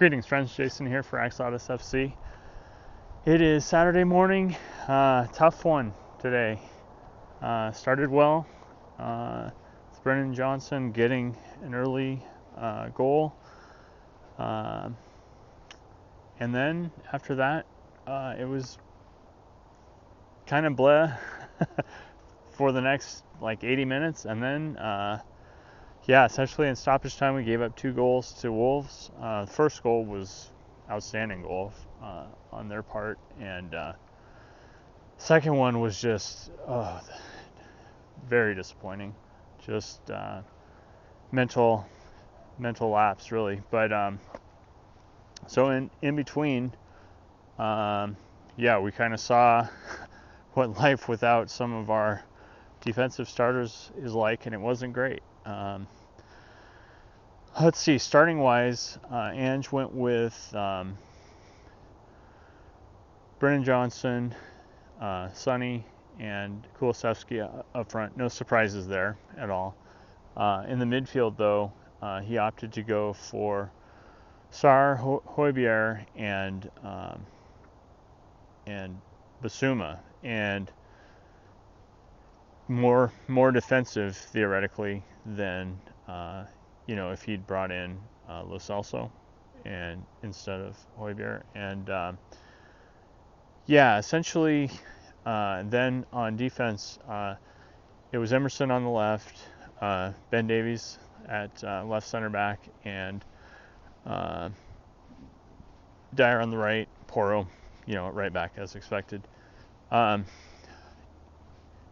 Greetings, friends. Jason here for AxodysFC. It is Saturday morning. Tough one today. Started well. With Brennan Johnson getting an early goal. And then after that, it was kind of bleh for the next 80 minutes. And then essentially in stoppage time, we gave up 2 goals to Wolves. The first goal was outstanding goal on their part, and second one was just very disappointing. Just mental lapse, really. But so in between, we kind of saw what life without some of our defensive starters is like, and it wasn't great. Let's see, starting wise, Ange went with Brennan Johnson, Sonny, and Kulusevski up front. No surprises there at all. In the midfield, though, he opted to go for Sarr, Højbjerg, and Basuma, and more defensive theoretically than if he'd brought in Lo Celso and instead of Højbjerg. And essentially then on defense, it was Emerson on the left, Ben Davies at left center back, and Dyer on the right, Porro at right back as expected.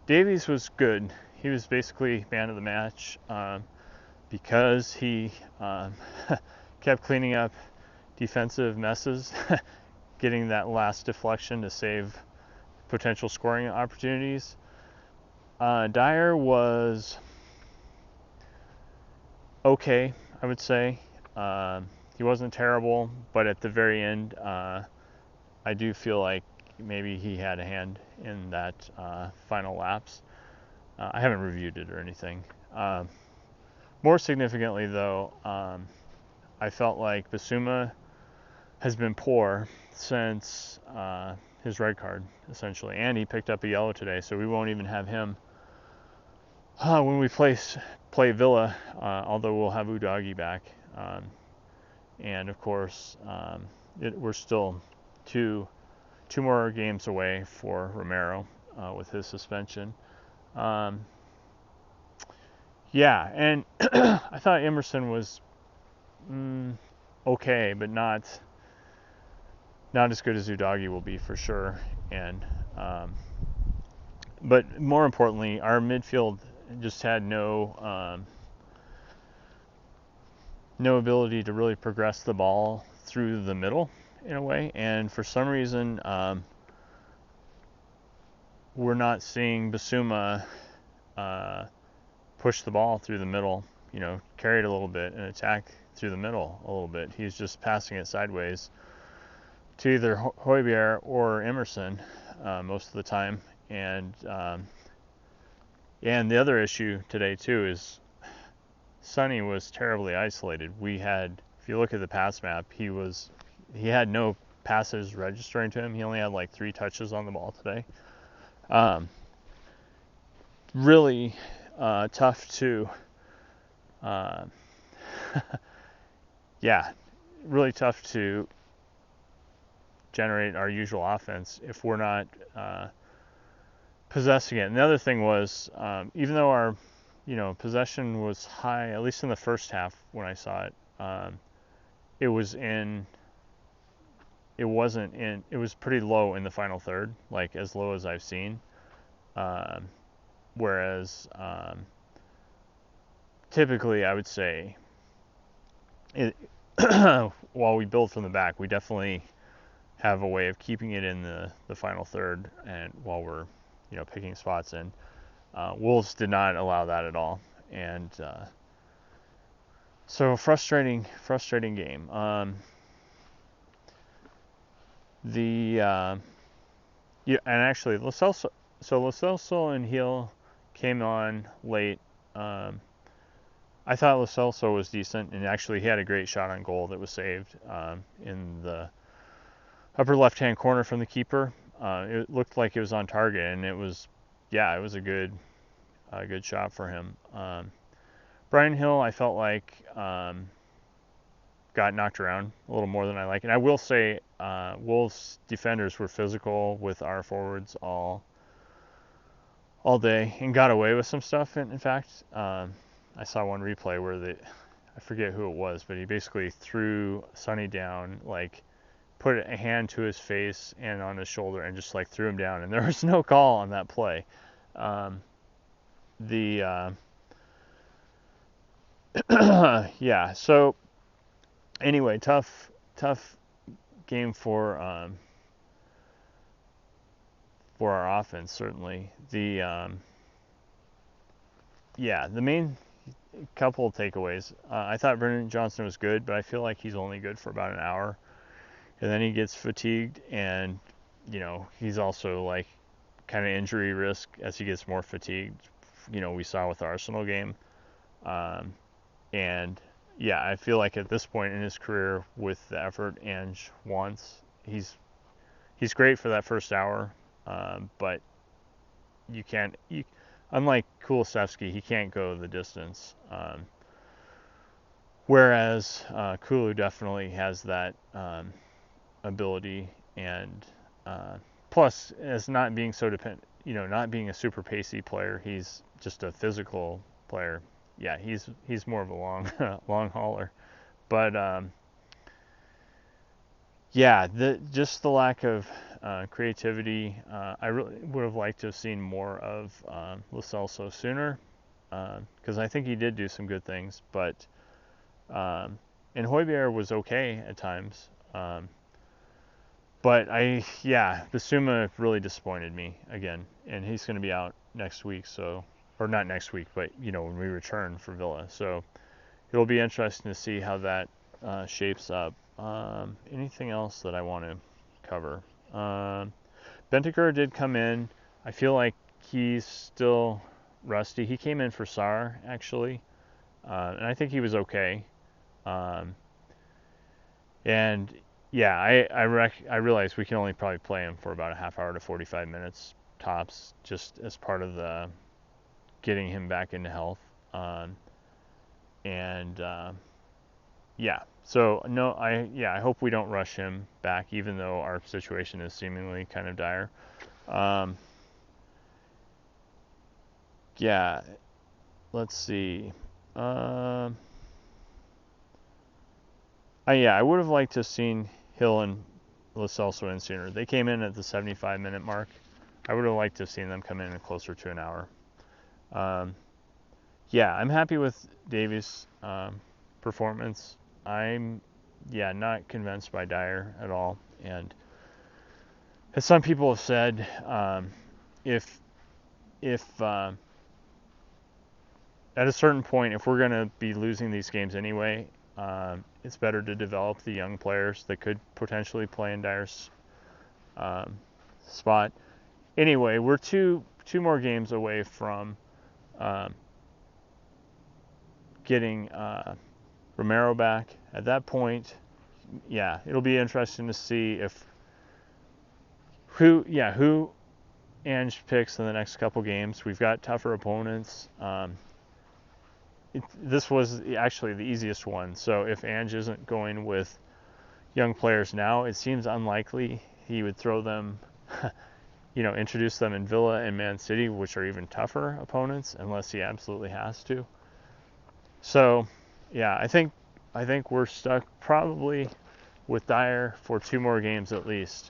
Davies was good. He was basically man of the match because he kept cleaning up defensive messes, getting that last deflection to save potential scoring opportunities. Dyer was okay, I would say. He wasn't terrible, but at the very end, I do feel like maybe he had a hand in that final lapse. I haven't reviewed it or anything. More significantly, though, I felt like Basuma has been poor since his red card, essentially, and he picked up a yellow today, so we won't even have him when we play Villa, although we'll have Udogie back. And of course, we're still two more games away for Romero with his suspension. And I thought Emerson was okay, but not as good as Udogie will be for sure. And but more importantly, our midfield just had no ability to really progress the ball through the middle in a way, and for some reason we're not seeing Basuma push the ball through the middle, carry it a little bit and attack through the middle a little bit. He's just passing it sideways to either Højbjerg or Emerson most of the time. And the other issue today too is Sonny was terribly isolated. If you look at the pass map, he had no passes registering to him. He only had 3 touches on the ball today. Really tough to really tough to generate our usual offense if we're not possessing it. And the other thing was, even though our possession was high, at least in the first half when I saw it, it was pretty low in the final third, as low as I've seen. Whereas typically I would say while we build from the back, we definitely have a way of keeping it in the final third, and while we're picking spots in. Wolves did not allow that at all, and so frustrating game. And actually Lo Celso and Heel came on late. I thought Lo Celso was decent, and actually he had a great shot on goal that was saved in the upper left-hand corner from the keeper. It looked like it was on target, and it was a good shot for him. Brian Hill, I felt like got knocked around a little more than I like, and I will say Wolves defenders were physical with our forwards all day and got away with some stuff. In fact, I saw one replay where I forget who it was, but he basically threw Sonny down, like put a hand to his face and on his shoulder and just like threw him down, and there was no call on that play. Yeah, so anyway, tough game for our offense, certainly. The main couple of takeaways. I thought Brendan Johnson was good, but I feel like he's only good for about an hour, and then he gets fatigued, and he's also like kind of injury risk as he gets more fatigued. We saw with the Arsenal game, and yeah, I feel like at this point in his career, with the effort Ange wants, he's great for that first hour, but unlike Kulusevski, he can't go the distance. Whereas Kulu definitely has that ability, and plus, as not being so not being a super pacey player, he's just a physical player. Yeah, he's more of a long hauler, but just the lack of creativity. I really would have liked to have seen more of Lo Celso sooner, because I think he did do some good things, but and Højbjerg was okay at times. But Bissouma really disappointed me again, and he's going to be out next week, or not next week, but when we return for Villa. So it'll be interesting to see how that shapes up. Anything else that I want to cover? Bentancur did come in. I feel like he's still rusty. He came in for Sarr, actually, and I think he was okay. And yeah, I realize we can only probably play him for about a half hour to 45 minutes tops, just as part of the getting him back into health. So no, I hope we don't rush him back, even though our situation is seemingly kind of dire. Let's see. I would have liked to have seen Hill and Lo Celso in sooner. They came in at the 75-minute mark. I would have liked to have seen them come in closer to an hour. I'm happy with Davies' performance. I'm not convinced by Dyer at all. And as some people have said, if at a certain point, if we're going to be losing these games anyway, it's better to develop the young players that could potentially play in Dyer's spot. Anyway, we're two more games away from getting Romero back. At that point, it'll be interesting to see who Ange picks in the next couple games. We've got tougher opponents. This was actually the easiest one. So if Ange isn't going with young players now, it seems unlikely he would throw them, introduce them in Villa and Man City, which are even tougher opponents, unless he absolutely has to. So, I think we're stuck probably with Dyer for 2 more games at least.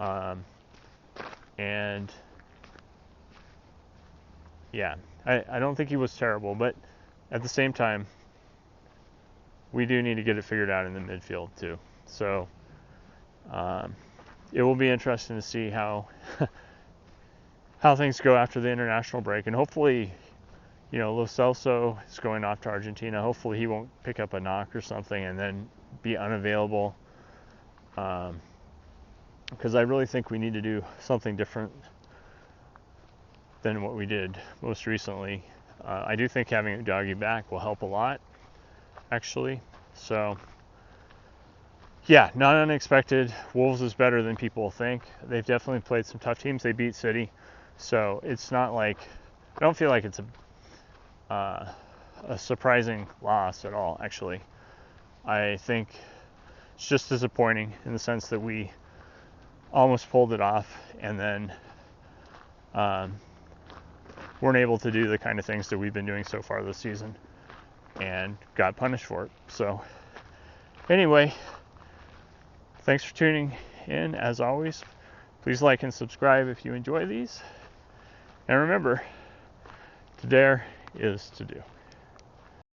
I don't think he was terrible, but at the same time, we do need to get it figured out in the midfield too. So it will be interesting to see how things go after the international break, and hopefully, Lo Celso is going off to Argentina. Hopefully he won't pick up a knock or something and then be unavailable, because I really think we need to do something different than what we did most recently. I do think having Doggy back will help a lot, actually. So, yeah, not unexpected. Wolves is better than people think. They've definitely played some tough teams. They beat City, so it's not like, I don't feel like it's a surprising loss at all, actually. I think it's just disappointing in the sense that we almost pulled it off and then weren't able to do the kind of things that we've been doing so far this season and got punished for it. So anyway, thanks for tuning in. As always, please like and subscribe if you enjoy these. And remember, to dare is to do.